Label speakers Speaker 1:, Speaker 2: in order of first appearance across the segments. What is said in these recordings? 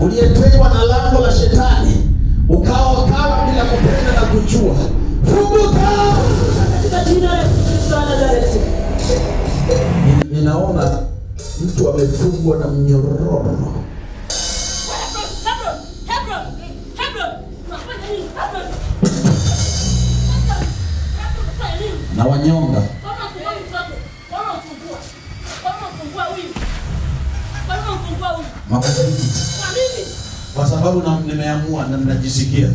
Speaker 1: uliyetegwa na lango la shetani, ukawa bila kupenda na kujua, funguka katika jina la Yesu wa Nazareti. Ninaona mtu amefungwa na mnyororo. Na wanyonga. Kwa sababu nimeamua na ninajisikia.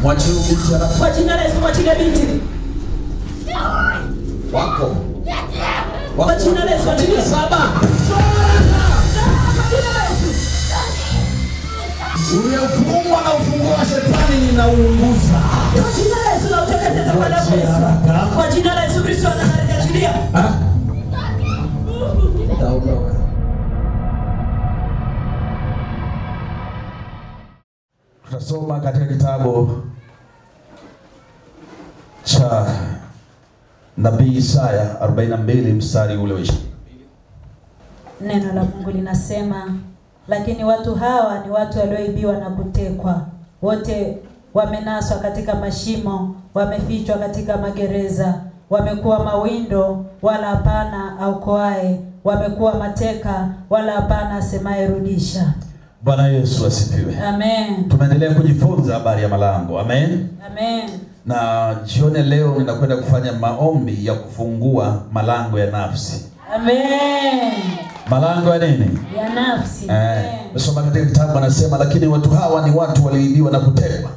Speaker 1: Mwachie binti haraka.
Speaker 2: Kwa jina la Yesu, mwachie binti.
Speaker 1: Wako.
Speaker 2: Kwa jina la Yesu, mwachie saba.
Speaker 1: Uliyefungwa na ufunguo wa shetani ninaunguza.
Speaker 2: Kwa jina la Yesu, nauteketeza kwa damu ya Yesu. Kwa jina la Yesu Kristo wa Nazareti, achilia.
Speaker 1: Utaondoka. Tutasoma katika kitabu cha Nabii Isaya 42 mstari ule wa 20.
Speaker 2: Neno la Mungu linasema, lakini watu hawa ni watu walioibiwa na kutekwa. Wote wamenaswa katika mashimo, wamefichwa katika magereza. Wamekuwa mawindo wala hapana aokoaye, wamekuwa mateka wala hapana asemaye rudisha.
Speaker 1: Bwana Yesu asifiwe.
Speaker 2: Amen.
Speaker 1: Tumeendelea kujifunza habari ya malango. Amen.
Speaker 2: Amen.
Speaker 1: Na jioni leo ninakwenda kufanya maombi ya kufungua malango ya nafsi.
Speaker 2: Amen.
Speaker 1: Malango ya nini?
Speaker 2: Ya nafsi.
Speaker 1: Nasoma katika kitabu anasema, lakini watu hawa ni watu walioibiwa na kutekwa.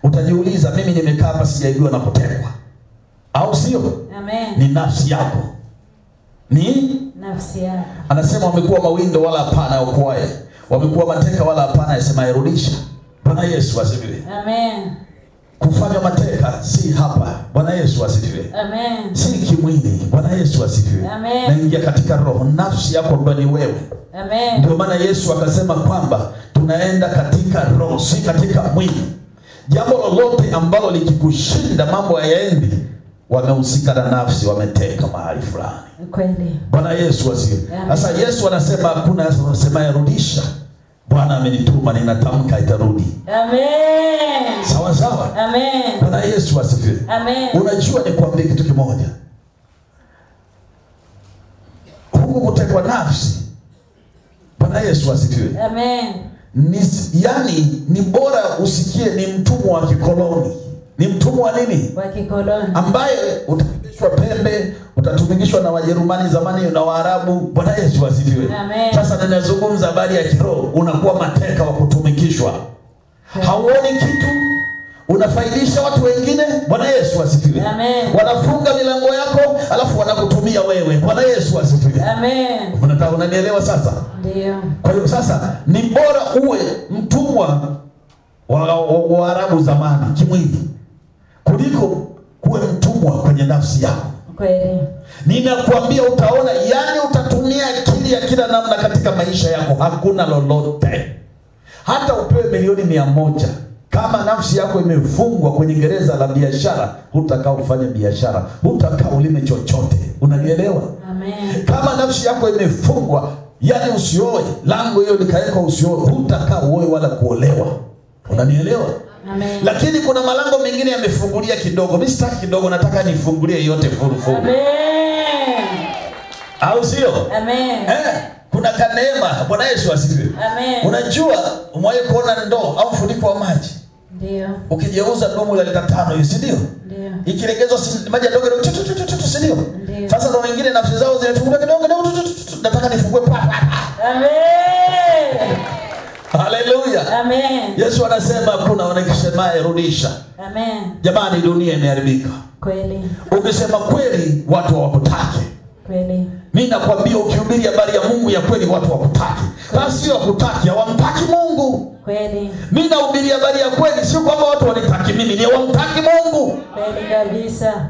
Speaker 1: Utajiuliza, mimi nimekaa hapa sijaibiwa na kutekwa, au sio?
Speaker 2: Amen.
Speaker 1: Ni nafsi yako. Ni
Speaker 2: nafsi yako.
Speaker 1: Anasema wamekuwa mawindo wala hapana aokoaye, wamekuwa mateka wala hapana asemaye rudisha. Bwana Yesu asifiwe.
Speaker 2: Amen.
Speaker 1: Kufanya mateka si hapa. Bwana Yesu asifiwe.
Speaker 2: Amen.
Speaker 1: Si kimwili. Bwana Yesu asifiwe.
Speaker 2: Amen.
Speaker 1: Naingia katika roho, nafsi yako ambayo ni wewe.
Speaker 2: Amen.
Speaker 1: Ndio maana Yesu akasema kwamba tunaenda katika roho, si katika mwili. Jambo lolote ambalo likikushinda mambo hayaendi, wamehusika na nafsi, wameteka mahali fulani.
Speaker 2: Kweli.
Speaker 1: Bwana Yesu asifiwe. Sasa Yesu anasema hakuna asemaye rudisha. Bwana amenituma, ninatamka itarudi.
Speaker 2: Amen.
Speaker 1: Sawa sawa.
Speaker 2: Amen.
Speaker 1: Bwana Yesu asifiwe.
Speaker 2: Amen.
Speaker 1: Unajua nikwambie kitu kimoja. Huku kutekwa nafsi. Bwana Yesu asifiwe.
Speaker 2: Amen.
Speaker 1: Yani ni bora usikie ni mtumwa wa kikoloni. Ni mtumwa wa nini?
Speaker 2: Wa kikoloni.
Speaker 1: Ambaye utapigishwa pembe, utatumikishwa na Wajerumani zamani na Waarabu. Bwana Yesu asifiwe.
Speaker 2: Amen.
Speaker 1: Sasa ninazungumza habari ya kiroho, unakuwa mateka wa kutumikishwa. Hauoni kitu, unafaidisha watu wengine. Bwana Yesu asifiwe.
Speaker 2: Amen.
Speaker 1: Wanafunga milango yako, alafu wanakutumia wewe. Bwana Yesu asifiwe.
Speaker 2: Amen.
Speaker 1: Unanielewa sasa?
Speaker 2: Ndio.
Speaker 1: Kwa hiyo sasa ni bora uwe mtumwa wa Arabu zamani kimwili kuliko kuwe mtumwa kwenye nafsi yako.
Speaker 2: Kweli.
Speaker 1: Ninakuambia utaona, yani utatumia akili ya kila namna katika maisha yako, hakuna lolote. Hata upewe milioni 100, kama nafsi yako imefungwa kwenye gereza la biashara, hutakaa ufanye biashara, hutakaa ulime chochote. Unanielewa?
Speaker 2: Amen.
Speaker 1: Kama nafsi yako imefungwa, yani usioe, lango hiyo likaweka usioe, hutakaa uoe wala kuolewa. Unanielewa?
Speaker 2: Amen.
Speaker 1: Lakini kuna malango mengine yamefungulia kidogo. Mimi sitaki kidogo, nataka nifungulie yote full.
Speaker 2: Amen.
Speaker 1: Au sio?
Speaker 2: Amen.
Speaker 1: Kuna kaneema. Bwana Yesu asifiwe.
Speaker 2: Amen.
Speaker 1: Unajua umewahi kuona ndoo au mfuniko wa maji?
Speaker 2: Ndio.
Speaker 1: Ukijeuza dumu la lita 5 hiyo, si ndio?
Speaker 2: Ndio.
Speaker 1: Ikilegezwa maji ndogo ndogo, si ndio? Sasa ndio wengine nafsi zao zimefunguka kidogo, nataka nifungue pa.
Speaker 2: Amen.
Speaker 1: Haleluya.
Speaker 2: Amen.
Speaker 1: Yesu anasema kuna wanakisemaye rudisha.
Speaker 2: Amen.
Speaker 1: Jamani, dunia imeharibika.
Speaker 2: Kweli.
Speaker 1: Ukisema kweli watu hawakutaki.
Speaker 2: Kweli.
Speaker 1: Mimi nakwambia ukihubiri habari ya Mungu ya kweli watu hawakutaki. Basi sio hawakutaki, hawamtaki Mungu.
Speaker 2: Kweli.
Speaker 1: Mimi nahubiri habari ya kweli, sio kwamba watu wanitaki mimi, ni hawamtaki Mungu.
Speaker 2: Kweli kabisa.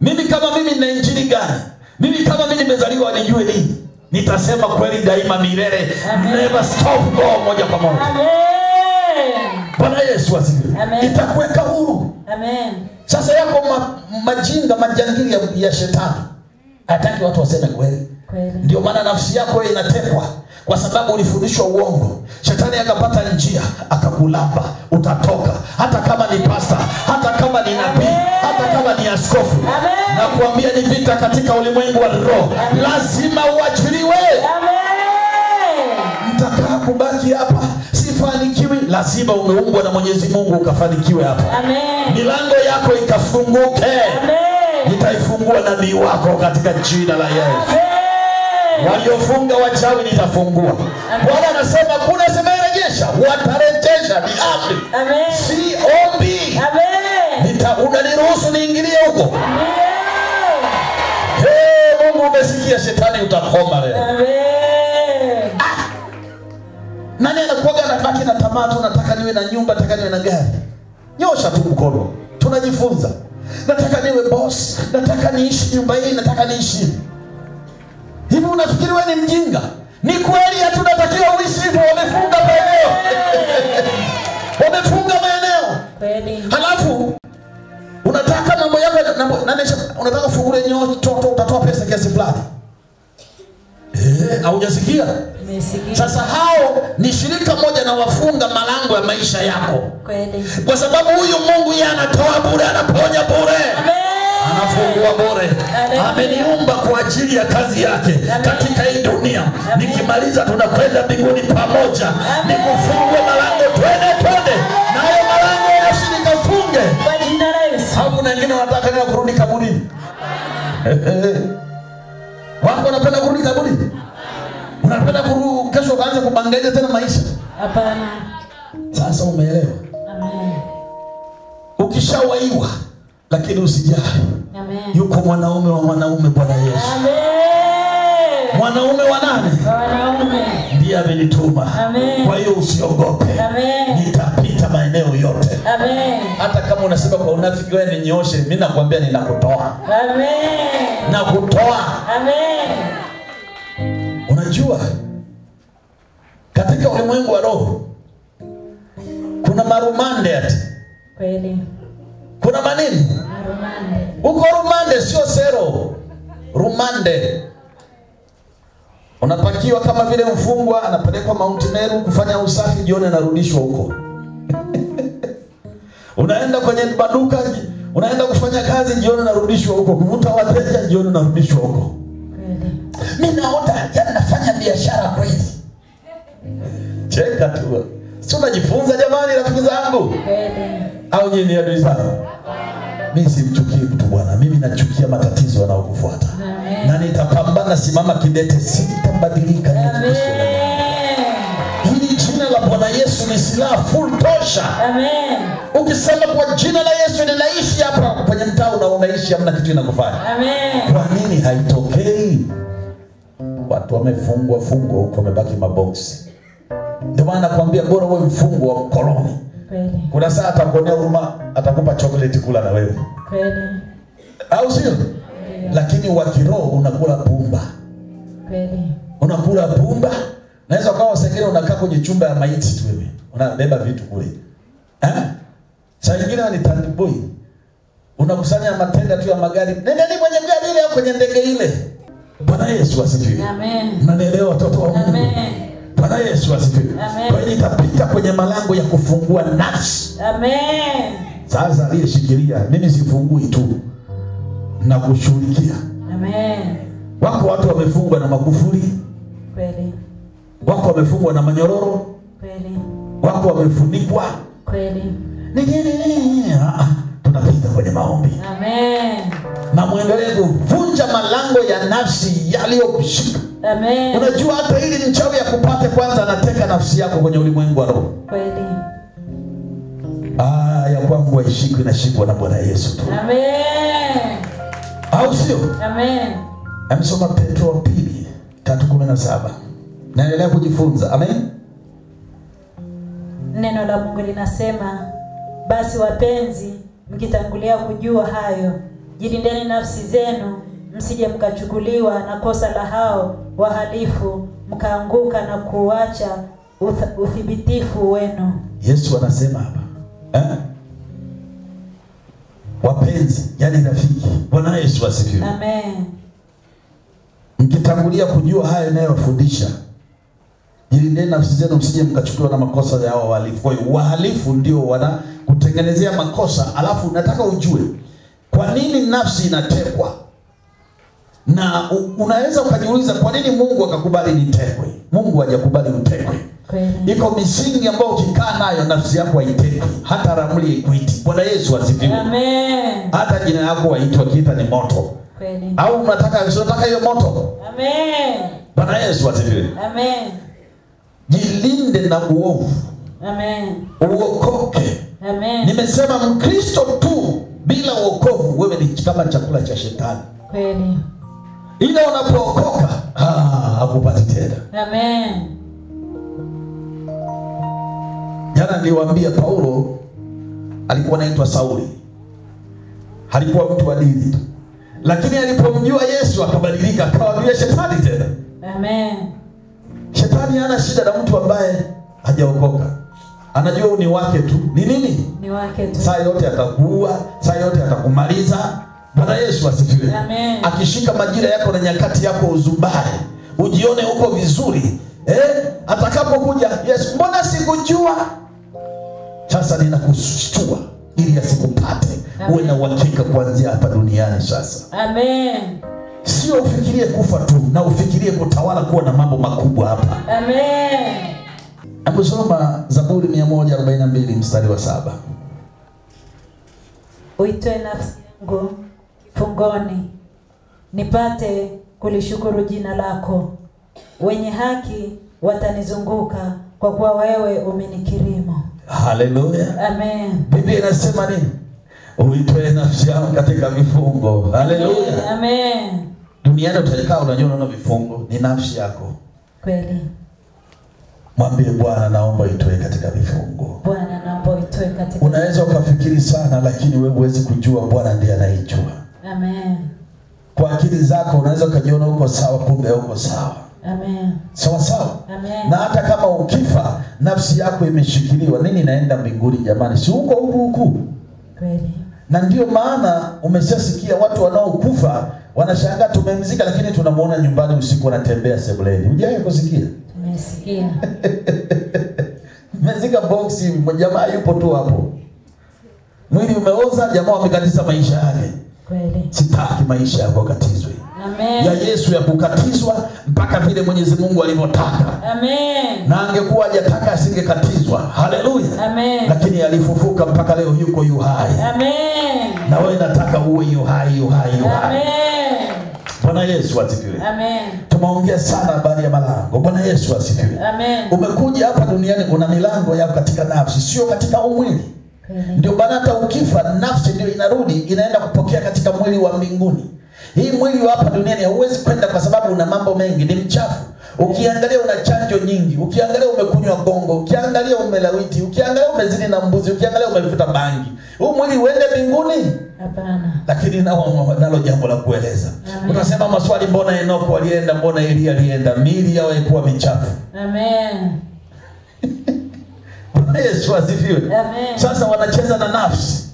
Speaker 1: Mimi kama mimi nina injili gani? Mimi kama mimi nimezaliwa nijue nini? Nitasema kweli daima milele. Never stop, go moja kwa moja.
Speaker 2: Amen.
Speaker 1: Bwana Yesu asifiwe. Itakuweka huru.
Speaker 2: Amen.
Speaker 1: Sasa yako majinga majangili ya shetani Hataki watu waseme kweli. Ndio maana nafsi yako inatekwa, kwa sababu ulifundishwa uongo. Shetani akapata njia akakulamba, utatoka. Hata kama ni pastor, hata kama ni nabii, hata kama ni askofu. Na kuambia ni vita katika ulimwengu wa roho. Lazima uachiliwe. Mtakaa kubaki hapa sifanikiwi, lazima umeumbwa na Mwenyezi Mungu ukafanikiwe hapa. Milango yako ikafunguke. Nitaifungua nabii wako katika jina la Yesu. Waliofunga wachawi nitafungua. Bwana anasema kuna sema rejesha, watarejesha. Ni amri, si ombi. Unaniruhusu niingilie huko? Mungu umesikia, shetani utakoma leo. Nani anakuaga anabaki na tamaa tu, nataka niwe na nyumba, nataka niwe na gari? Nyosha tu mkono. Tunajifunza. Nataka niwe boss, nataka niishi nyumba hii, nataka niishi. Hivi unafikiri wewe ni mjinga? Ni kweli hatunatakiwa uishi hivyo. Wamefunga maeneo. Wamefunga maeneo. Kweli. Halafu unataka mambo yako unataka kufungua nyoto, utatoa pesa kiasi fulani. Haujasikia? Nimesikia. Sasa hao ni shirika moja na wafunga malango ya maisha yako. Kweli. Kwa sababu huyu Mungu yeye anatoa bure, anaponya bure. Anafungua bure. Ameniumba kwa ajili ya kazi yake katika hii dunia. Nikimaliza tunakwenda mbinguni pamoja. Nikufungue malango, twende. Na hayo malango yasikafunge. Kwa jina la Yesu. Hapo na wengine wanataka tena kurudi kaburini. Wako wanapenda kurudi kaburini? Unapenda kesho kaanza kubangalia tena maisha? Hapana. Sasa umeelewa? Amen. Ukishawaiwa lakini usijali. Amen. Yuko mwanaume wa mwanaume, Bwana Yesu. Amen. Mwanaume wa nani? Mwanaume. Ndiye amenituma. Amen. Kwa hiyo usiogope. Amen. Nitapita maeneo yote. Amen. Hata kama unasema kwa unafiki wewe ninyoshe, mimi nakwambia ninakutoa. Amen. Nakutoa. Amen. Unajua katika ulimwengu wa roho kuna marumande ati. Kweli. Kuna manini? Rumande. Uko rumande, sio sero. Rumande. Unapakiwa kama vile mfungwa, anapelekwa Mount Meru kufanya usafi, jioni anarudishwa huko. Unaenda kwenye maduka, unaenda kufanya kazi, jioni unarudishwa huko. Kuvuta wateja, jioni unarudishwa huko. Mimi naota jana nafanya biashara kweli. Cheka tu. Sio unajifunza jamani, rafiki zangu? Kweli. Au nyinyi adui zangu? Mimi simchukii mtu bwana. Mimi nachukia matatizo yanayokufuata. Na nitapambana, simama kidete, sitabadilika. Amen. Hili jina la Bwana Yesu ni silaha full tosha. Amen. Ukisema kwa jina la Yesu ninaishi hapa kwenye mtaa unaishi, hamna kitu inakufanya. Amen. Kwa nini haitokei? Watu wamefungwa huko, wamebaki maboksi. Ndio maana nakwambia bora wewe mfungwa wa koloni. Kweli. Kuna saa atakuonea huruma, atakupa chocolate kula na wewe. Kweli. Au sio? Lakini wa kiroho unakula pumba. Kweli. Unakula pumba. Naweza ukawa sekere unakaa kwenye chumba ya maiti tu wewe. Unabeba vitu kule. Saa nyingine ni tandy boy. Unakusanya matenda tu ya magari. Nendeni kwenye gari ile au kwenye ndege ile. Bwana Yesu asifiwe. Amen. Mnaelewa watoto wa Mungu? Amen. Bwana Yesu asifiwe. Amen. Kwa hiyo nitapita kwenye malango ya kufungua nafsi. Amen. Sasa aliyeshikilia, mimi sifungui tu, na kushughulikia. Amen. Wako watu wamefungwa na makufuri. Kweli. Wako wamefungwa na manyororo. Kweli. Wako wamefunikwa. Kweli. Nini? Tunapita kwenye maombi. Amen. Na muendelee kuvunja malango ya nafsi yaliyokushika. Amen. Unajua hata ili mchawi akupate kwanza anateka nafsi yako kwenye ulimwengu wa roho. Kweli. Ya kwangu haishikwi, inashikwa na Bwana Yesu tu. Amen. Au sio? Amen. Amsoma Petro wa pili 3:17. Naendelea kujifunza. Amen.
Speaker 2: Neno la Mungu linasema, basi wapenzi, mkitangulia kujua hayo, jilindeni nafsi zenu, msije mkachukuliwa na kosa la hao wahalifu, mkaanguka na kuacha uthibitifu wenu.
Speaker 1: Yesu anasema hapa, wapenzi, yani rafiki. Bwana Yesu asifiwe.
Speaker 2: Amen.
Speaker 1: mkitangulia kujua haya ninayofundisha, jilindeni nafsi zenu msije mkachukuliwa na makosa ya hao wahalifu. Kwa hiyo wahalifu ndio wana kutengenezea makosa, alafu nataka ujue kwa nini nafsi inatekwa. Na unaweza ukajiuliza kwa nini Mungu akakubali nitekwe? Mungu hajakubali utekwe. Iko misingi ambayo ukikaa nayo nafsi yako haitekwi, hata ramli ikuiti. Bwana Yesu asifiwe.
Speaker 2: Amen.
Speaker 1: Hata jina yako waitwa kiita ni moto.
Speaker 2: Kweli.
Speaker 1: Au unataka hiyo moto?
Speaker 2: Amen.
Speaker 1: Bwana Yesu asifiwe.
Speaker 2: Amen.
Speaker 1: Jilinde na uovu.
Speaker 2: Amen.
Speaker 1: Uokoke.
Speaker 2: Amen.
Speaker 1: Nimesema Mkristo tu bila wokovu wewe ni kama chakula cha shetani.
Speaker 2: Kweli.
Speaker 1: Ila unapookoka hakupati tena.
Speaker 2: Amen.
Speaker 1: Jana niliwaambia Paulo alikuwa anaitwa Sauli. Alikuwa mtu wa dini. Lakini alipomjua Yesu akabadilika, akawa vile shetani tena.
Speaker 2: Amen.
Speaker 1: Shetani hana shida na mtu ambaye hajaokoka. Anajua ni wake tu. Ni nini?
Speaker 2: Ni wake tu.
Speaker 1: Saa yote atakuua, saa yote atakumaliza. Bwana Yesu asifiwe.
Speaker 2: Amen.
Speaker 1: Akishika majira yako na nyakati yako uzubae, ujione uko vizuri. Atakapokuja Yesu, mbona sikujua? Sasa ninakushtua ili asikupate. Uwe na uhakika kuanzia hapa duniani sasa.
Speaker 2: Amen.
Speaker 1: Sio ufikirie kufa tu, na ufikirie kutawala, kuwa na mambo makubwa hapa.
Speaker 2: Amen.
Speaker 1: Aposoma Zaburi 142 mstari wa 7.
Speaker 2: Uitoe nafsi yangu fungoni, nipate kulishukuru jina lako. Wenye haki watanizunguka, kwa kuwa wewe umenikirimu.
Speaker 1: Haleluya.
Speaker 2: Amen.
Speaker 1: Biblia inasema nini? Uitoe nafsi yangu katika vifungo. Haleluya.
Speaker 2: Amen.
Speaker 1: Duniani utakaa unajiona vifungo, ni nafsi yako.
Speaker 2: Kweli.
Speaker 1: Mwambie Bwana, naomba itoe katika vifungo.
Speaker 2: Bwana, naomba itoe katika.
Speaker 1: Unaweza ukafikiri sana, lakini wewe huwezi kujua, Bwana ndiye anayejua.
Speaker 2: Amen.
Speaker 1: Kwa akili zako unaweza kujiona uko sawa, kumbe uko sawa.
Speaker 2: Amen.
Speaker 1: Sawa sawa.
Speaker 2: Amen.
Speaker 1: Na hata kama ukifa nafsi yako imeshikiliwa, nini naenda mbinguni jamani? Si uko huku.
Speaker 2: Kweli.
Speaker 1: Na ndio maana umeshasikia watu wanaokufa wanashangaa tumemzika, lakini tunamuona nyumbani usiku anatembea sebuleni. Hujawahi kusikia?
Speaker 2: Tumesikia.
Speaker 1: Mezika boxi, jamaa yupo tu hapo. Mwili umeoza, jamaa amekatiza maisha yake.
Speaker 2: Kweli.
Speaker 1: Sitaki maisha yako katizwe.
Speaker 2: Amen.
Speaker 1: Ya Yesu ya kukatizwa mpaka vile Mwenyezi Mungu alivyotaka.
Speaker 2: Amen.
Speaker 1: Na angekuwa hajataka asingekatizwa. Haleluya.
Speaker 2: Amen.
Speaker 1: Lakini alifufuka mpaka leo yuko yu hai.
Speaker 2: Amen.
Speaker 1: Na wewe nataka uwe yu hai, yu hai, yu hai.
Speaker 2: Amen.
Speaker 1: Bwana Yesu asifiwe.
Speaker 2: Amen.
Speaker 1: Tumeongea sana habari ya malango. Bwana Yesu asifiwe.
Speaker 2: Amen.
Speaker 1: Umekuja hapa duniani una milango yako katika nafsi, sio katika mwili. Ndio maana hata ukifa nafsi ndio inarudi inaenda kupokea katika mwili wa mbinguni. Hii mwili wa hapa duniani hauwezi kwenda kwa sababu una mambo mengi, ni mchafu. Ukiangalia una chanjo nyingi, ukiangalia umekunywa gongo, ukiangalia umelawiti, ukiangalia umezini na mbuzi, ukiangalia umevuta bangi. Huu mwili uende mbinguni?
Speaker 2: Hapana.
Speaker 1: Lakini nalo jambo la kueleza. Unasema maswali, mbona Enoko alienda, mbona Elia alienda? Miili yao ilikuwa michafu.
Speaker 2: Amen.
Speaker 1: Yesu asifiwe.
Speaker 2: Amen.
Speaker 1: Sasa wanacheza na nafsi.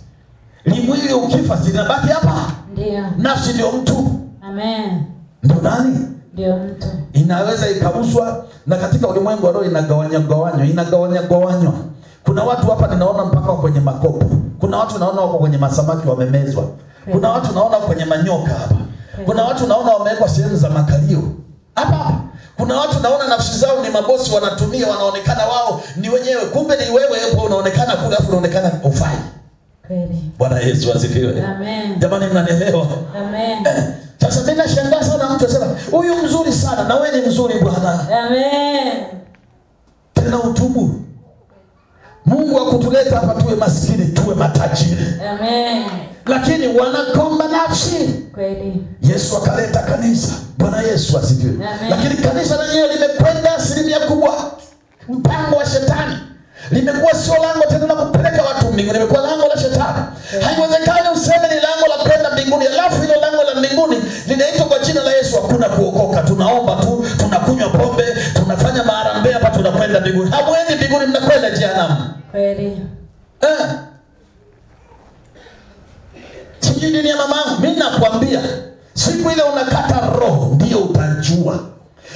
Speaker 1: Mwili ukifa zinabaki hapa.
Speaker 2: Ndio.
Speaker 1: Nafsi ndio mtu.
Speaker 2: Amen.
Speaker 1: Ndio nani?
Speaker 2: Ndio mtu.
Speaker 1: Inaweza ikauzwa, na katika ulimwengu wa roho inagawanywa. Kuna watu hapa ninaona mpaka kwenye makopo. Kuna watu naona wako kwenye masamaki wamemezwa. Kuna watu naona kwenye manyoka hapa. Kuna watu naona wamewekwa sehemu za makalio. Hapa. Kuna watu naona nafsi zao ni mabosi wanatumia, wanaonekana wao ni wenyewe, kumbe ni wewe hapo unaonekana kule, afu unaonekana ufai.
Speaker 2: Kweli.
Speaker 1: Bwana Yesu asifiwe.
Speaker 2: Amen.
Speaker 1: Jamani, mnanielewa?
Speaker 2: Amen.
Speaker 1: Sasa mimi nashangaa sana mtu anasema, "Huyu mzuri sana," na wewe ni mzuri bwana.
Speaker 2: Amen.
Speaker 1: Tena utubu. Mungu akutuleta hapa tuwe maskini, tuwe matajiri.
Speaker 2: Amen.
Speaker 1: Lakini wanakomba nafsi.
Speaker 2: Kweli.
Speaker 1: Yesu akaleta kanisa. Bwana Yesu asifiwe.
Speaker 2: Amen.
Speaker 1: Lakini kanisa lenyewe limekwenda asilimia kubwa mpango wa shetani. Limekuwa sio lango tena la kupeleka watu mbinguni, limekuwa lango la shetani. Haiwezekani useme ni lango la kwenda mbinguni, alafu hilo lango la mbinguni linaitwa kwa jina la Yesu. Hakuna kuokoka, tunaomba tu, tunakunywa pombe, tunafanya maharambee hapa, tunakwenda mbinguni. Hamwendi mbinguni, mnakwenda jehanamu.
Speaker 2: Kweli.
Speaker 1: Sijui nini ya mamangu, mimi nakwambia siku ile unakata roho ndio utajua.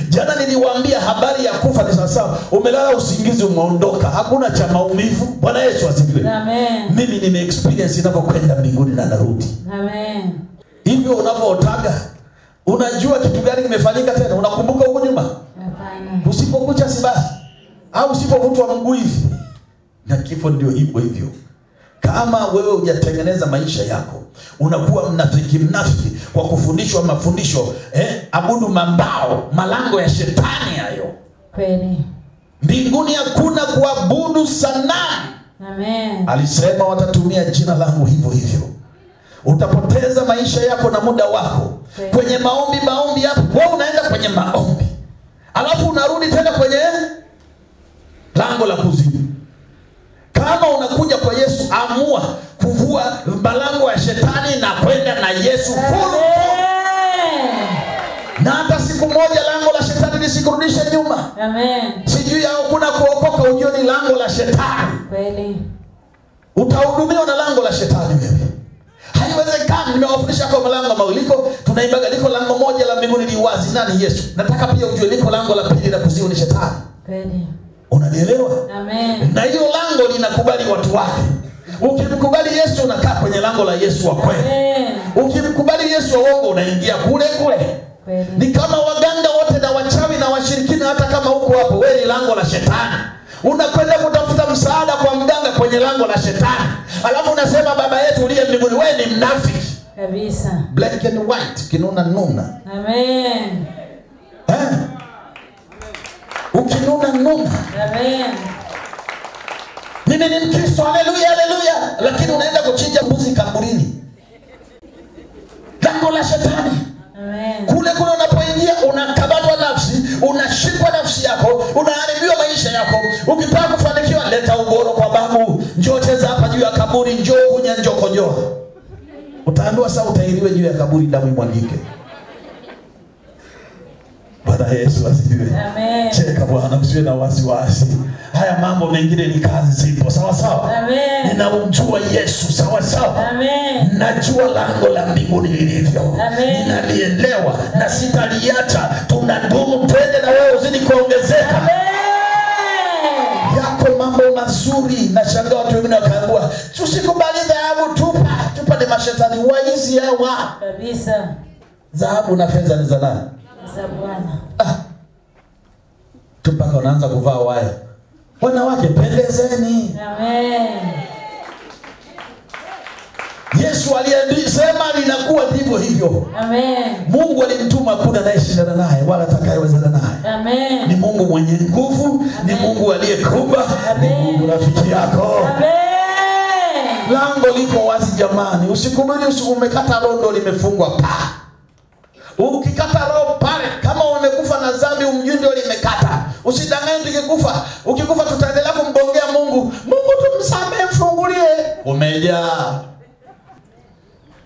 Speaker 1: Jana niliwaambia habari ya kufa ni sawa. Umelala usingizi umeondoka. Hakuna cha maumivu. Bwana Yesu asifiwe.
Speaker 2: Amen.
Speaker 1: Mimi nime experience ninapokwenda mbinguni na narudi.
Speaker 2: Amen.
Speaker 1: Hivyo unavyotaga, unajua kitu gani kimefanyika tena? Unakumbuka huko nyuma?
Speaker 2: Hapana.
Speaker 1: Usipokucha si basi. Au usipovutwa mguu hivi. Na kifo ndio hivyo. Kama wewe hujatengeneza maisha yako, unakuwa mnafiki kwa kufundishwa mafundisho, abudu mambao, malango ya shetani hayo.
Speaker 2: Kweli.
Speaker 1: Mbinguni hakuna kuabudu sanamu.
Speaker 2: Amen.
Speaker 1: Alisema watatumia jina langu hivyo. Utapoteza maisha yako na muda wako.
Speaker 2: Kweli.
Speaker 1: Kwenye maombi hapo, wewe unaenda kwenye maombi. Alafu unarudi tena kwenye lango la kuzimu. Kama unakuja kwa Yesu, amua kuvua malango ya shetani na kwenda na Yesu full. Na hata siku moja lango la shetani lisikurudishe nyuma.
Speaker 2: Amen.
Speaker 1: Sijui yao kuna kuokoka ujio ni lango la shetani.
Speaker 2: Kweli.
Speaker 1: Utahudumiwa na lango la shetani wewe. Haiwezekani. Nimewafundisha kwa malango mawiliko, tunaimbaga liko lango moja la mbinguni li wazi, nani Yesu. Nataka pia ujue liko lango la pili la kuzimu ni shetani.
Speaker 2: Kweli.
Speaker 1: Unanielewa?
Speaker 2: Amen.
Speaker 1: Na hiyo lango linakubali watu wake. Ukimkubali Yesu unakaa kwenye lango la Yesu wa kweli.
Speaker 2: Amen.
Speaker 1: Ukimkubali Yesu wa uongo unaingia kule.
Speaker 2: Kweli.
Speaker 1: Ni kama waganga wote na wachawi na washirikina, hata kama huko hapo wewe ni lango la shetani. Unakwenda kutafuta msaada kwa mganga kwenye lango la shetani. Alafu unasema baba yetu uliye mbinguni, wewe ni mnafiki.
Speaker 2: Kabisa.
Speaker 1: Black and white, kinuna.
Speaker 2: Amen.
Speaker 1: Ukinuna.
Speaker 2: Amen.
Speaker 1: Mimi ni Mkristo, haleluya. Lakini unaenda kuchinja mbuzi kaburini. Lango la shetani.
Speaker 2: Amen.
Speaker 1: Kule unapoingia unakabatwa nafsi, unashikwa nafsi yako, unaharibiwa maisha yako. Ukitaka kufanikiwa, leta ugoro kwa babu, njoo cheza hapa juu ya kaburi, njoo kunya, njoo kojoa. Utaambiwa sasa utairiwe juu ya kaburi, damu imwagike. Bwana Yesu asifiwe.
Speaker 2: Amen.
Speaker 1: Cheka Bwana, msiwe na wasiwasi. Haya mambo mengine ni kazi zipo, sawa.
Speaker 2: Amen.
Speaker 1: Ninamjua Yesu, sawa.
Speaker 2: Amen.
Speaker 1: Najua lango la mbinguni lilivyo.
Speaker 2: Amen.
Speaker 1: Ninalielewa na sitaliacha. Tunadumu, twende na wewe uzidi kuongezeka.
Speaker 2: Amen.
Speaker 1: Yako mambo mazuri. Nashangaa watu wengine wakaambiwa, "Tusikubali dhahabu, tupa ni mashetani waizi hawa."
Speaker 2: Kabisa.
Speaker 1: Dhahabu na fedha ni za nani?
Speaker 2: Za Bwana.
Speaker 1: Mpaka wanaanza kuvaa waya. Wanawake pendezeni.
Speaker 2: Amen.
Speaker 1: Yesu aliyesema linakuwa ndivyo hivyo.
Speaker 2: Amen.
Speaker 1: Mungu alimtuma, hakuna anayeshindana naye wala atakayewezana naye.
Speaker 2: Amen.
Speaker 1: Ni Mungu mwenye nguvu. Ni Mungu aliyekuumba. Ni Mungu rafiki yako.
Speaker 2: Amen.
Speaker 1: Lango liko wazi jamani. Usikubali umekata rondo limefungwa pa. Ukikata roho pale, kama umekufa na dhambi, umjundo limekata. Usidanganye tukikufa. Ukikufa tutaendelea kumgongea Mungu. Mungu tumsamehe, mfungulie. Umejaa.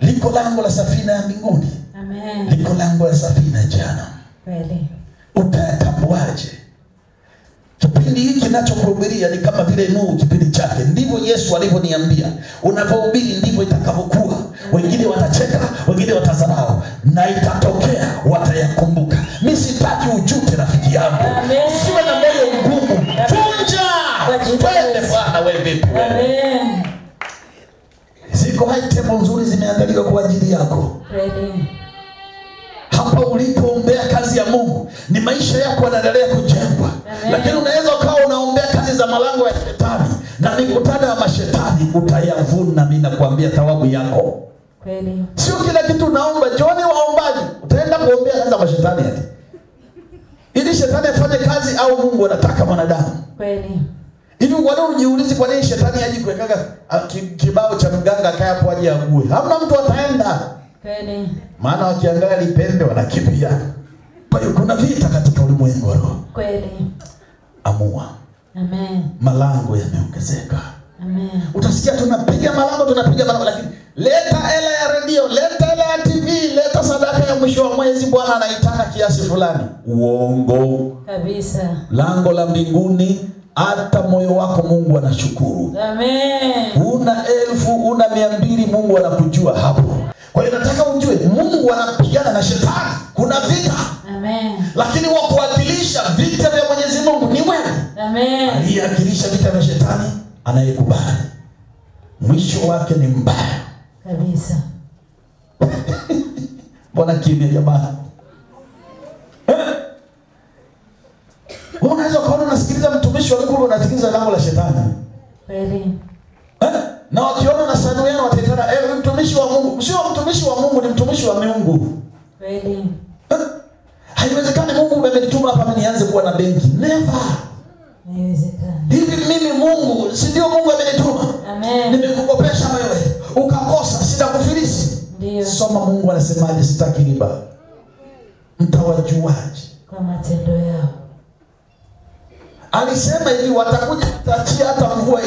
Speaker 1: Liko lango la safina ya mbinguni.
Speaker 2: Amen.
Speaker 1: Liko lango la safina jana.
Speaker 2: Kweli.
Speaker 1: Utatambuaje? Kipindi hiki ninachokuhubiria ni kama vile Nuhu kipindi chake. Ndivyo Yesu alivyoniambia. Unapohubiri ndivyo itakavyokuwa. Wengine watacheka, wengine watazarau, na itatokea watayakumbuka. Mimi sitaki ujute rafiki yangu. Usiwe na moyo mgumu. Tunja. Twende Bwana, wewe vipi?
Speaker 2: Amen.
Speaker 1: Ziko item nzuri zimeandaliwa kwa ajili yako.
Speaker 2: Kweli.
Speaker 1: Hapa ulipoombea kazi ya Mungu, ni maisha yako yanaendelea kujengwa. Lakini unaweza ukawa unaombea kazi za malango ya shetani na mikutano ya mashetani, utayavuna. Mimi nakwambia thawabu yako.
Speaker 2: Kweli.
Speaker 1: Sio kila kitu naomba, jioni waombaji, utaenda kuombea kazi za mashetani hadi. Ili shetani afanye kazi au Mungu anataka mwanadamu?
Speaker 2: Kweli.
Speaker 1: Hivi wale ujiulize kwa nini shetani haji kuweka kibao cha mganga kaya hapo aje ague? Hamna mtu ataenda.
Speaker 2: Kweli.
Speaker 1: Maana wakiangalia lipembe wanakimbia. Kwa hiyo kuna vita katika ulimwengu wa roho.
Speaker 2: Kweli.
Speaker 1: Amua.
Speaker 2: Amen.
Speaker 1: Malango yameongezeka.
Speaker 2: Amen.
Speaker 1: Utasikia tunapiga malango, lakini leta hela ya redio, leta hela ya TV, leta sadaka ya mwisho wa mwezi, Bwana anaitaka kiasi fulani. Uongo.
Speaker 2: Kabisa.
Speaker 1: Lango la mbinguni, hata moyo wako Mungu anashukuru.
Speaker 2: Amen.
Speaker 1: Una 1000, una 200, Mungu anakujua hapo. Kwa hiyo nataka ujue Mungu anapigana na shetani. Kuna vita.
Speaker 2: Amen.
Speaker 1: Lakini wako
Speaker 2: Amen.
Speaker 1: Aliyeakilisha vita vya shetani anayekubali mwisho wake ni mbaya
Speaker 2: kabisa.
Speaker 1: Bwana kimya jamani. Unaweza kuona unasikiliza mtumishi wa Mungu unasikiliza lango la shetani.
Speaker 2: Kweli.
Speaker 1: Na wakiona na sanu yenu wataitana mtumishi wa Mungu. Sio mtumishi wa Mungu, ni mtumishi wa Mungu.
Speaker 2: Kweli.
Speaker 1: Haiwezekani Mungu amenituma hapa mimi nianze kuwa na benki. Never.
Speaker 2: Haiwezekani.
Speaker 1: Hivi mimi Mungu, si ndio Mungu amenituma?
Speaker 2: Amen.
Speaker 1: Nimekukopesha wewe, ukakosa, sitakufilisi.
Speaker 2: Ndio.
Speaker 1: Soma Mungu anasemaje, sitaki riba. Mtawajuaje?
Speaker 2: Kwa matendo yao.
Speaker 1: Alisema hivi, watakuja kutachia hata mvua,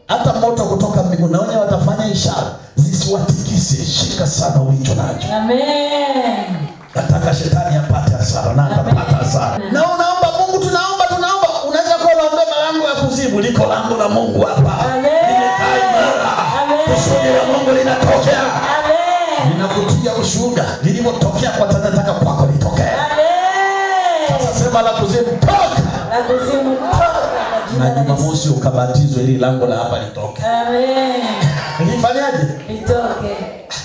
Speaker 1: hata moto kutoka mbinguni, na wenye watafanya ishara zisiwatikise. Shika sana ulicho nacho.
Speaker 2: Amen.
Speaker 1: Nataka shetani apate hasara na atapata hasara. Na unaomba Mungu, tunaomba. Unaweza kuwa unaomba malango ya kuzimu, liko lango la Mungu hapa. Limekaa imara. Kusudi la Mungu linatokea. Amen. Ninakutia ushuhuda, lilipotokea kwa nataka kwako litokee. Amen. Sasa sema la kuzimu toka. La kuzimu toka. Na Jumamosi ukabatizwe ili lango la hapa litoke. Amen. Lifanyaje? Litoke.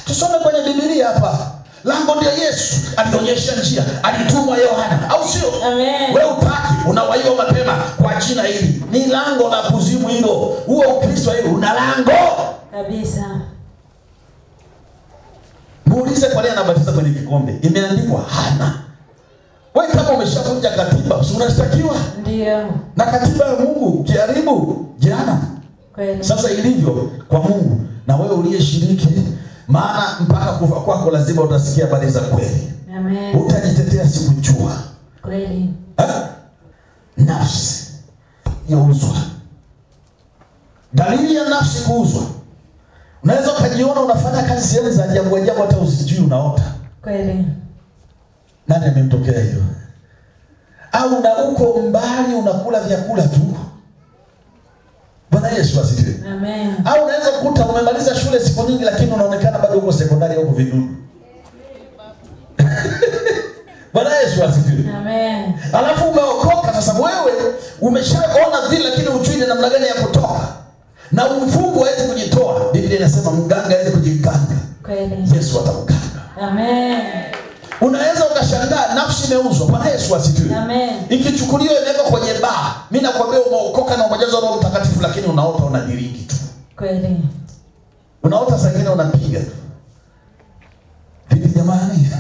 Speaker 1: Tusome kwenye Biblia hapa. Lango ndio Yesu alionyesha njia, alitumwa Yohana, au sio? Amen. Wewe utaki, unawaiwa mapema kwa jina hili. Ni lango la kuzimu hilo. Huo Ukristo hilo una lango kabisa. Muulize kwa nini anabatiza kwenye kikombe? Imeandikwa hana. Wewe kama umeshavunja katiba, si unashtakiwa? Ndio. Na katiba ya Mungu kiharibu jana. Kweli. Sasa ilivyo kwa Mungu na wewe uliyeshiriki, maana mpaka kufa kwako lazima utasikia habari za kweli. Amen. Utajitetea sikujua. Kweli. Nafsi yauzwa. Dalili ya nafsi kuuzwa. Unaweza kujiona unafanya kazi sehemu za ajabu hata usijui unaota. Kweli. Nani amemtokea hiyo? Au na uko mbali unakula vyakula tu. Bwana Yesu asifiwe. Amen. Au unaweza kukuta umemaliza shule siku nyingi lakini unaonekana bado uko sekondari au vidudu. Bwana Yesu asifiwe. Amen. Alafu umeokoka sasa, wewe umeshaona vile lakini hujui namna gani ya kutoka. Na mfungo hawezi kujitoa. Biblia inasema mganga hawezi kujiganga. Kweli. Yesu atamganga. Amen. Unaweza ukashangaa nafsi imeuzwa. Bwana Yesu asifiwe. Amen. Ikichukuliwa imewekwa kwenye baa. Mimi nakwambia umeokoka na umejazwa Roho Mtakatifu lakini unaota unadiriki tu. Kweli. Unaota saa nyingine unapiga tu. Vipi jamani?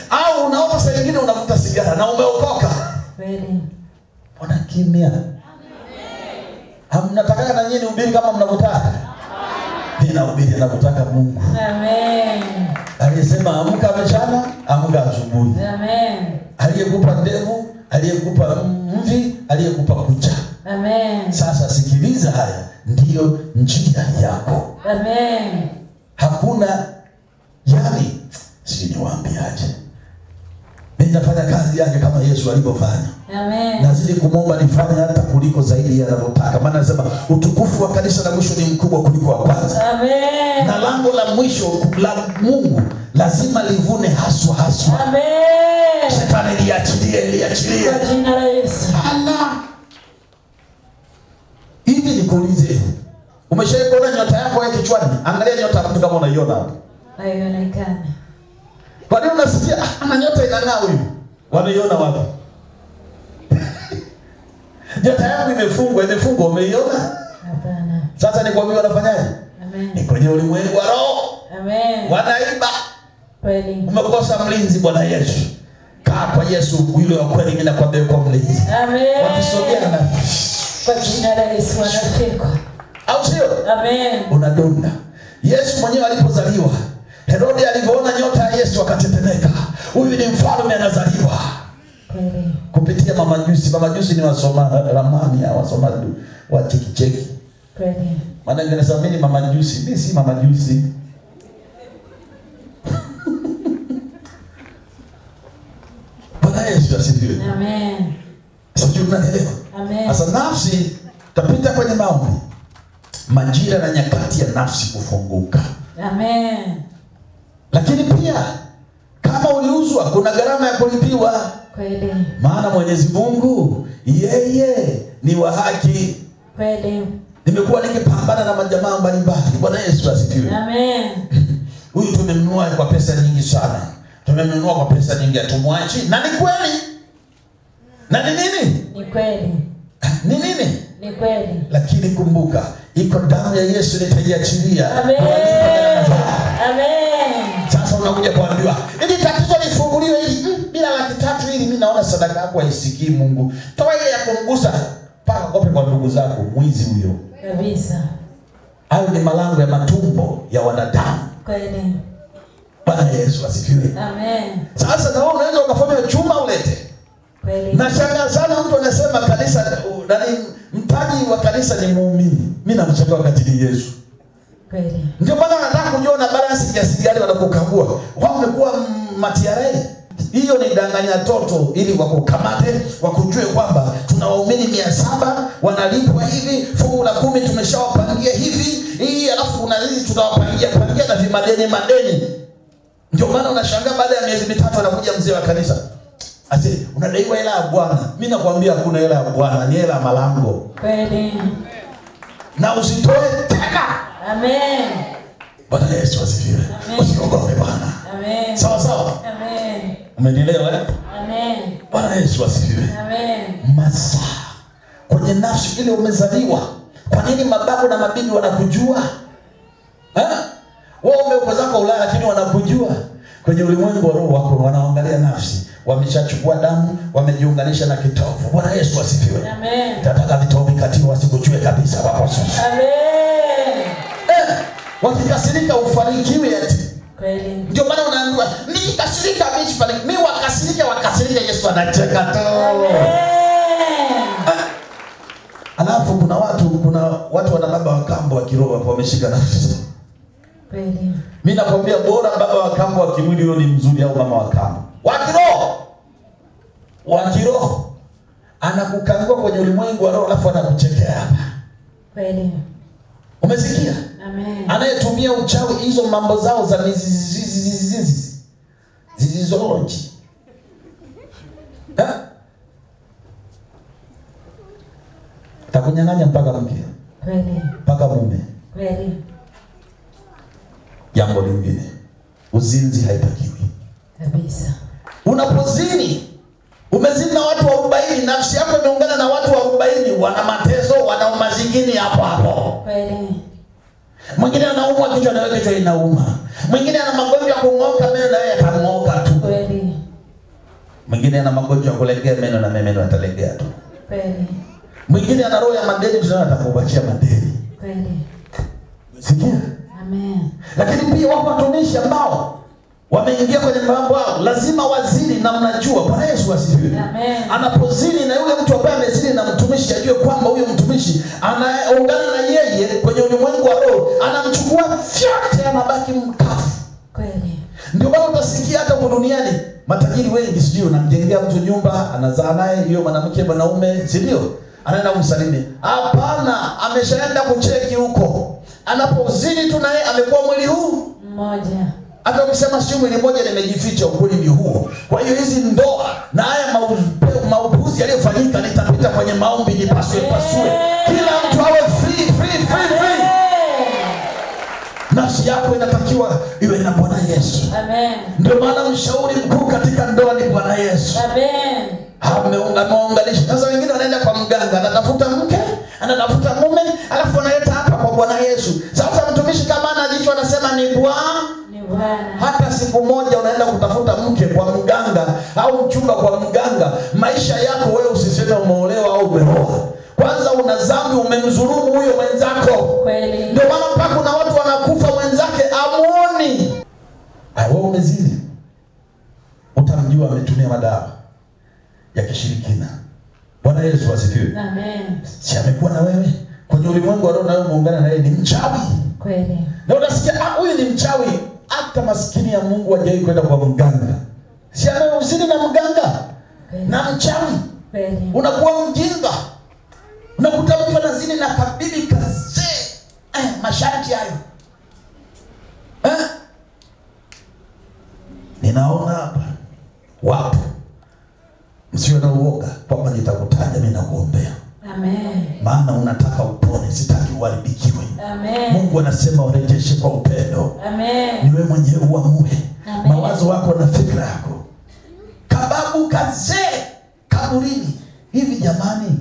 Speaker 1: Au unaota saa nyingine unavuta sigara na umeokoka. Kweli. Bwana kimya. Amen. Hamnataka na nyinyi ubiri kama mnavyotaka. Ninahubiri anapotaka Mungu. Amen. Aliyesema amka mchana, amka asubuhi. Amen. Aliyekupa ndevu, aliyekupa mvi, aliyekupa kucha. Amen. Sasa sikiliza haya, ndiyo njia yako. Amen. Hakuna yani siniwaambiaje. Mimi nafanya kazi yake kama Yesu alivyofanya. Amen. Nazidi kumomba nifanye hata kuliko zaidi anavyotaka. Maana anasema utukufu wa kanisa la mwisho ni mkubwa kuliko wa kwanza. Amen. Na lango la mwisho la Mungu lazima livune haswa. Amen. Shetani liachilie. Kwa jina la Yesu. Allah. Hivi nikuulize. Umeshaona nyota yako ya kichwani? Angalia nyota mtu kama unaiona hapo. Haionekani. Kwa nini unasikia ana nyota inang'aa huyu? Wanaiona wapi? Nyota yangu imefungwa, umeiona? Hapana. Sasa nikwambie wanafanyaje? Amen. Ni kwenye ulimwengu wa roho. Amen. Wanaiba. Kweli. Umekosa mlinzi. Bwana Yesu. Kaa kwa Yesu yule wa kweli, mimi nakwambia kwa mlinzi. Amen. Wakisogea na kwa jina la Yesu wanafika. Au sio? Amen. Unadonda. Yesu mwenyewe alipozaliwa, Herode alipoona nyota ya Yesu akatetemeka. Huyu ni mfalme anazaliwa. Kweli. Kupitia mamajusi. Mamajusi ni wasoma ramani ya wasoma wa cheki. Kweli. Maana ningesema mimi mamajusi, mimi si mamajusi. Bwana Yesu asifiwe. Amen. Sijui mnaelewa. Amen. Sasa nafsi tapita kwenye maombi. Majira na nyakati ya nafsi kufunguka. Amen. Lakini pia kama uliuzwa kuuzwa, kuna gharama ya kulipiwa.
Speaker 2: Kweli.
Speaker 1: Maana Mwenyezi Mungu yeye ni wa haki.
Speaker 2: Kweli.
Speaker 1: Nimekuwa nikipambana na majamaa mbalimbali. Bwana Yesu asifiwe.
Speaker 2: Amen.
Speaker 1: Huyu tumemnunua kwa pesa nyingi sana. Tumemnunua kwa pesa nyingi, hatumwachi. Na ni kweli. Na ni nini?
Speaker 2: Ni kweli.
Speaker 1: Ni nini?
Speaker 2: Ni kweli.
Speaker 1: Lakini kumbuka, iko damu ya Yesu nitaiachilia.
Speaker 2: Amen. Amen.
Speaker 1: Sasa unakuja kuambiwa, ili tatizo lifunguliwe hili bila 300 hili, mimi naona sadaka yako haisikii Mungu. Toa ile ya kumgusa paka kope kwa ndugu zako, mwizi huyo.
Speaker 2: Kabisa.
Speaker 1: Hayo ni malango ya matumbo ya wanadamu.
Speaker 2: Kweli.
Speaker 1: Bwana Yesu asifiwe.
Speaker 2: Amen.
Speaker 1: Sasa na wewe unaweza ukafanya chuma ulete.
Speaker 2: Kweli.
Speaker 1: Nashangaa sana mtu anasema kanisa nani, mtaji wa kanisa ni muumini. Mimi namshangaa wakati ni Yesu.
Speaker 2: Kweli.
Speaker 1: Ndio maana nataka kujua na balance kiasi gani wanakukagua. Wao wamekuwa matiarai. Hiyo ni danganya toto ili wakukamate, wakujue kwamba tuna waumini 700 wanalipwa hivi, fungu la 10 tumeshawapangia hivi, hii alafu kuna hizi tutawapangia na vimadeni. Ndio maana unashangaa baada ya miezi 3 anakuja mzee wa kanisa. Ati unadaiwa hela ya Bwana. Mimi nakwambia hakuna hela ya Bwana, ni hela ya malango.
Speaker 2: Kweli.
Speaker 1: Na usitoe tena.
Speaker 2: Amen.
Speaker 1: Bwana Yesu asifiwe. Usiogope Bwana.
Speaker 2: Amen.
Speaker 1: Sawa sawa.
Speaker 2: Amen.
Speaker 1: Umenielewa eh?
Speaker 2: Amen.
Speaker 1: Bwana Yesu asifiwe.
Speaker 2: Amen.
Speaker 1: Masaa kwenye nafsi ile umezaliwa. Kwa nini mababu na mabibi wanakujua? Wao umeuko zako Ulaya lakini wanakujua. Kwenye ulimwengu wa roho wako wanaangalia nafsi. Wameshachukua damu, wamejiunganisha na kitovu. Bwana Yesu asifiwe.
Speaker 2: Amen.
Speaker 1: Tataka vitovu kati wasikujue kabisa wako sasa.
Speaker 2: Amen.
Speaker 1: Wakikasirika ufanikiwe eti.
Speaker 2: Kweli.
Speaker 1: Ndio maana unaambiwa nikikasirika mimi sifanikiwi. Mimi wakasirika Yesu anacheka tu. Alafu kuna watu wana baba wa kambo wa kiroho hapo wameshika nafsi.
Speaker 2: Kweli.
Speaker 1: Mimi nakwambia bora baba wa kambo wa kimwili yule ni mzuri au mama wa kambo. Wa kiroho. Anakukangua kwenye ulimwengu wa roho alafu anakuchekea hapa. Kweli. Umesikia?
Speaker 2: Amen.
Speaker 1: Anayetumia uchawi hizo mambo zao za zizology. Takunyang'anya mpaka mke.
Speaker 2: Kweli.
Speaker 1: Mpaka mume.
Speaker 2: Kweli.
Speaker 1: Jambo lingine, uzinzi haitakiwi.
Speaker 2: Kabisa.
Speaker 1: Unapozini, umezini na watu 40, nafsi yako imeungana na watu 40, wana mateso, wana umazingini hapo.
Speaker 2: Kweli.
Speaker 1: Mwingine anaumwa kichwa na wewe kichwa inauma. Mwingine ana magonjwa ya kung'oka meno na wewe atang'oka tu.
Speaker 2: Kweli.
Speaker 1: Mwingine ana magonjwa ya kulegea meno na meno atalegea tu.
Speaker 2: Kweli.
Speaker 1: Mwingine ana roho ya madeni tunao atakubachia madeni.
Speaker 2: Kweli.
Speaker 1: Sikia?
Speaker 2: Amen.
Speaker 1: Lakini pia wako watumishi ambao wameingia kwenye mambo yao, lazima wazini na mnajua. Bwana Yesu asifiwe.
Speaker 2: Amen.
Speaker 1: Anapozini na yule mtu ambaye amezini na mtumishi, ajue kwamba huyo mtumishi anaungana na yeye kwenye ulimwengu wa roho, anamchukua vyote, anabaki mkafu.
Speaker 2: Kweli.
Speaker 1: Ndio maana utasikia hata kwa duniani matajiri wengi, sijui unamjengea mtu nyumba, anazaa naye hiyo mwanamke mwanaume, si ndio? Anaenda kumsalimia. Hapana, ameshaenda kucheki huko. Anapozini tu naye amekuwa mwili huu
Speaker 2: mmoja.
Speaker 1: Hata ukisema sio mwili mmoja nimejificha, ukweli ni huo. Kwa hiyo hizi ndoa na haya maupuzi yaliyofanyika nitapita kwenye maombi nipasue. Kila mtu awe free. Nafsi yako inatakiwa iwe na Bwana Yesu.
Speaker 2: Amen.
Speaker 1: Ndio maana mshauri mkuu katika ndoa ni Bwana Yesu.
Speaker 2: Amen.
Speaker 1: Ameunganisha. Sasa wengine wanaenda kwa mganga, anatafuta mke, anatafuta mume, alafu analeta hapa kwa Bwana Yesu. Sasa mtumishi kama anajicho anasema ni Bwana. Hata siku moja unaenda kutafuta mke kwa mganga au mchumba kwa mganga, maisha yako wewe usiseme umeolewa au umeoa. Kwanza una dhambi, umemdhulumu huyo mwenzako.
Speaker 2: Kweli.
Speaker 1: Ndio maana mpaka kuna watu wanakufa mwenzake amuoni. Wewe umezini. Utamjua ametumia madawa ya kishirikina. Bwana Yesu asifiwe.
Speaker 2: Amen.
Speaker 1: Si amekuwa na wewe kwenye ulimwengu wa roho na wewe muungana na yeye, ni mchawi.
Speaker 2: Kweli.
Speaker 1: Na unasikia huyu ni mchawi, hata maskini ya Mungu hajawahi kwenda kwa mganga. Si ameuzini na mganga. Kweli. Na mchawi.
Speaker 2: Kweli.
Speaker 1: Unakuwa mjinga. Unakuta mtu anazini na kabibi kazee. Masharti hayo. Ninaona hapa Wapo. Msiwe na uoga kwamba nitakutaja, mimi nakuombea.
Speaker 2: Amen.
Speaker 1: Maana unataka upone, sitaki uharibikiwe.
Speaker 2: Amen.
Speaker 1: Mungu anasema urejeshe kwa upendo.
Speaker 2: Amen.
Speaker 1: Ni wewe mwenyewe uamue.
Speaker 2: Amen.
Speaker 1: Mawazo wako na fikra yako. Kababu kazee kaburini. Hivi jamani,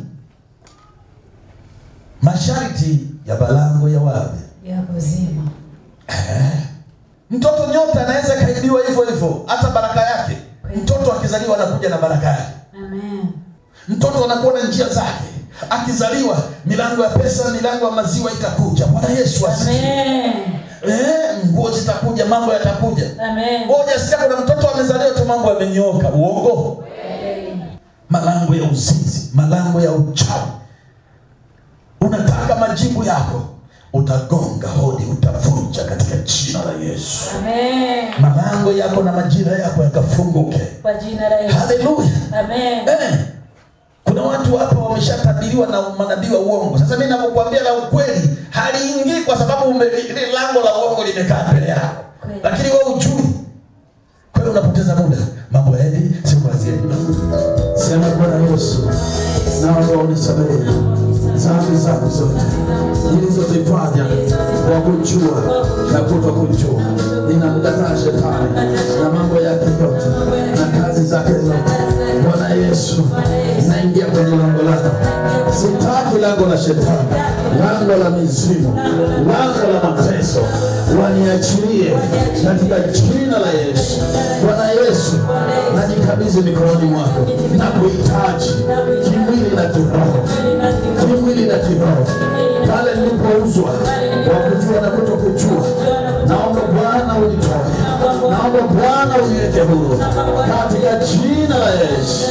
Speaker 1: masharti ya balango ya wapi?
Speaker 2: Ya uzima.
Speaker 1: Mtoto nyota anaweza kaibiwa hivyo hivyo, hata baraka yake. Mtoto akizaliwa anakuja na baraka yake.
Speaker 2: Amen.
Speaker 1: Mtoto anakuwa na njia zake. Akizaliwa milango ya pesa, milango ya maziwa itakuja. Bwana Yesu asifiwe.
Speaker 2: Amen.
Speaker 1: Nguo zitakuja, mambo yatakuja.
Speaker 2: Amen.
Speaker 1: Ngoja sikia, kuna mtoto amezaliwa tu mambo yamenyoka. Uongo. Malango ya uzinzi, malango ya uchawi. Unataka majibu yako, utagonga hodi, utavunja katika jina la Yesu.
Speaker 2: Amen.
Speaker 1: Malango yako na majira yako yakafunguke
Speaker 2: Kwa jina la Yesu.
Speaker 1: Haleluya.
Speaker 2: Amen.
Speaker 1: Kuna watu hapa wameshatabiriwa na manabii wa uongo. Sasa mimi ninapokuambia la ukweli, haliingii kwa sababu ile lango la uongo limekaa mbele yako. Lakini wewe hujui. Kwa hiyo unapoteza muda. Mambo yaendi sio kwa zile. Sema Bwana Yesu, naomba unisamehe dhambi zangu zote nilizozifanya kwa kujua na kutokujua. Ninamkataa shetani na mambo yake yote na kazi zake zote. Bwana Yesu, naingia kwenye lango lako. Sitaki lango la shetani, lango la mizimu, lango la mateso. Waniachilie katika jina la Yesu. Bwana Yesu, najikabidhi mikononi mwako. Nakuhitaji kimwili na kiroho. Kimwili na kiroho. Pale nilipouzwa kwa kujua na kutokujua, naomba Bwana unitoe. Naomba Bwana uniweke huru katika jina la Yesu.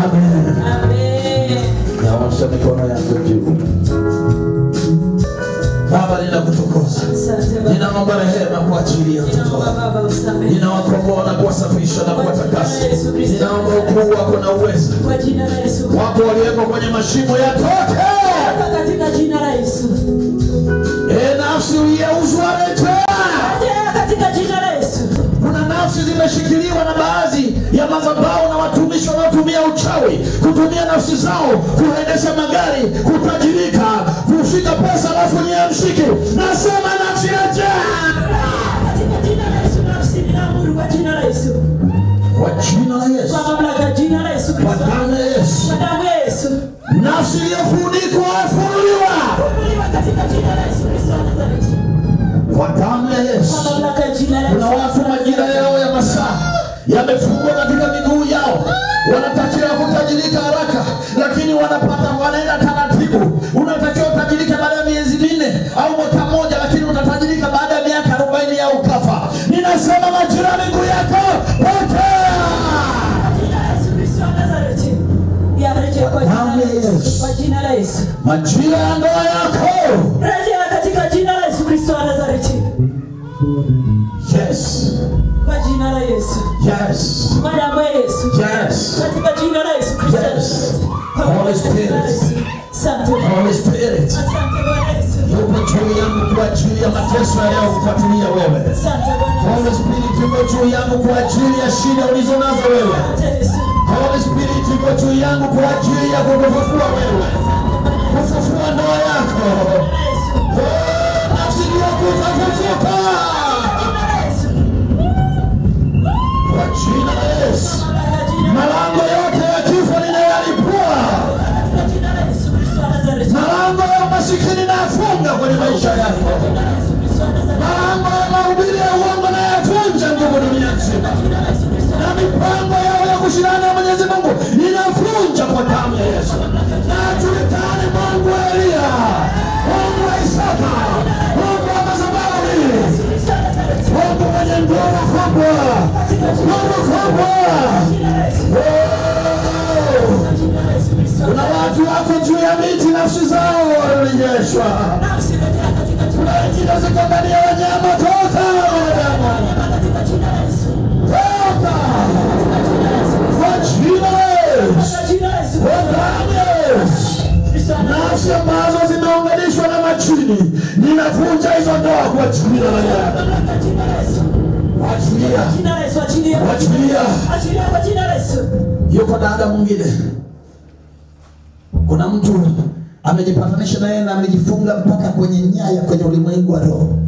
Speaker 1: Amen.
Speaker 2: Amen.
Speaker 1: Naosha mikono yangu juu. Baba, ninakutukuza. Ninaomba rehema kwa ajili ya watoto. Ninawakomboa na kuwasafisha na kuwatakasa. Ninaomba ukuu wako na uwezo.
Speaker 2: Kwa jina la Yesu.
Speaker 1: Wako walioko kwenye mashimo yatoke.
Speaker 2: Katika jina la Yesu.
Speaker 1: Nafsi uliyeuzwa rejea.
Speaker 2: Katika jina la Yesu.
Speaker 1: Kuna nafsi zimeshikiliwa na baadhi ya madhabahu na watumishi wanaotumia uchawi, kutumia nafsi zao kuendesha magari, kutajirika, kushika pesa alafu nyewe mshiki. Nasema nafsi aje.
Speaker 2: Katika jina la Yesu, nafsi ninaamuru kwa jina la Yesu.
Speaker 1: Kwa jina la Yesu.
Speaker 2: Kwa mamlaka ya jina la Yesu Kristo.
Speaker 1: Kwa damu ya Yesu.
Speaker 2: Kwa damu ya Yesu.
Speaker 1: Nafsi iliyofunikwa ifunuliwa.
Speaker 2: Funuliwa katika jina la Yesu Kristo wa Nazareti.
Speaker 1: Kwa damu ya Yesu.
Speaker 2: Kwa mamlaka ya jina la Yesu.
Speaker 1: Kuna watu majira yao ya masaa yamefungwa katika miguu yao. Wanatakiwa kutajirika haraka, lakini wanaenda taratibu. Unatakiwa utajirike baada ya miezi 4 au mwaka mmoja, lakini utatajirika baada ya miaka 40 au kafa. Ninasema majira ya miguu yako pokea.
Speaker 2: Jina la Yesu Kristo wa Nazareti. Yarejea kwa jina la Yesu. Kwa jina la Yesu.
Speaker 1: Majira ya ndoa yako
Speaker 2: rejea katika jina la Yesu Kristo wa Nazareti.
Speaker 1: Yes.
Speaker 2: Kwa jina la Yesu.
Speaker 1: Yes.
Speaker 2: Kwa damu ya Yesu.
Speaker 1: Yes.
Speaker 2: Katika jina la Yesu Kristo.
Speaker 1: Yes. Holy Spirit.
Speaker 2: Asante.
Speaker 1: Holy Spirit.
Speaker 2: Asante Bwana Yesu.
Speaker 1: Yuko juu yangu kwa ajili ya mateso yanayokufuatilia wewe.
Speaker 2: Asante Bwana.
Speaker 1: Holy Spirit yuko juu yangu kwa ajili ya shida ulizonazo wewe.
Speaker 2: Asante Yesu.
Speaker 1: Holy Spirit yuko juu yangu kwa ajili ya kukufufua wewe. Kufufua ndoa yako. Nafsi iliyokufa fufuka. Kwa jina la Yesu. Malango yote ya kifo ninayalipua. Malango ya umasikini nayafunga kwenye maisha yako. Malango ya mahubiri ya uongo nayavunja nguvu dunia nzima. Na mipango yao ya kushindana na Mwenyezi Mungu ninavunja kwa damu ya Yesu. Na ajulikane Mungu wa Elia, Mungu wa Isaka, Mungu wa madhabahu, Mungu mwenye nguvu kubwa, nguvu kubwa. Kuna watu wako juu ya miti, nafsi zao walionyeshwa. Kuna wengine ziko ndani ya wanyama. Toka wanyama, toka kwa jina la Yesu, kwa damu ya Yesu. Nafsi ambazo zimeunganishwa na majini, ninavunja hizo ndoa kwa jina la Yesu. Achilia.
Speaker 2: Jina la Yesu achilia.
Speaker 1: Achilia.
Speaker 2: Achilia kwa jina la Yesu.
Speaker 1: Yuko dada mwingine. Kuna mtu amejipatanisha na yeye na amejifunga mpaka kwenye nyaya kwenye ulimwengu wa roho.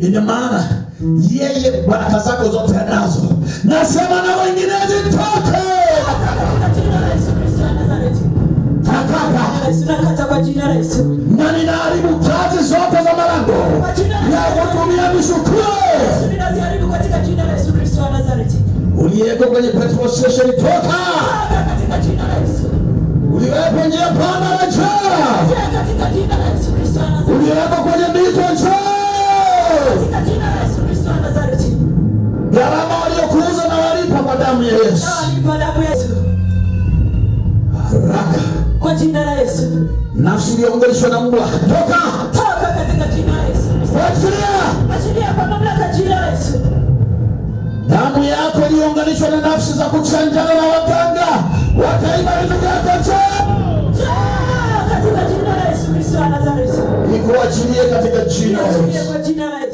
Speaker 1: Ina maana yeye baraka zako zote anazo. Nasema na wengine zitoke.
Speaker 2: Nakata kwa jina la Yesu.
Speaker 1: Na ninaharibu kazi zote za malango ya kutumia mishukuo.
Speaker 2: Ninaziharibu katika jina la Yesu Kristo wa Nazareti.
Speaker 1: Uliyeko kwenye petrol station toka.
Speaker 2: Katika jina la Yesu.
Speaker 1: Uliwepo njia panda na njaa.
Speaker 2: Katika jina la Yesu Kristo wa Nazareti.
Speaker 1: Uliwepo kwenye mito njaa.
Speaker 2: Katika jina la Yesu Kristo wa Nazareti.
Speaker 1: Gharama waliokuuza na walipa kwa damu ya Yesu.
Speaker 2: Walipa damu ya Yesu.
Speaker 1: Haraka.
Speaker 2: Kwa jina la Yesu.
Speaker 1: Nafsi iliyounganishwa na mbwa toka.
Speaker 2: Toka katika jina la Yesu.
Speaker 1: Achilia.
Speaker 2: Achilia kwa mamlaka jina la Yesu.
Speaker 1: Damu yako iliyounganishwa na nafsi za kuchanjana na waganga wakaiba vitu vyako
Speaker 2: katika jina la Yesu Kristo wa Nazareti.
Speaker 1: nikuachilie katika jina la Yesu.
Speaker 2: Kwa jina la Yesu.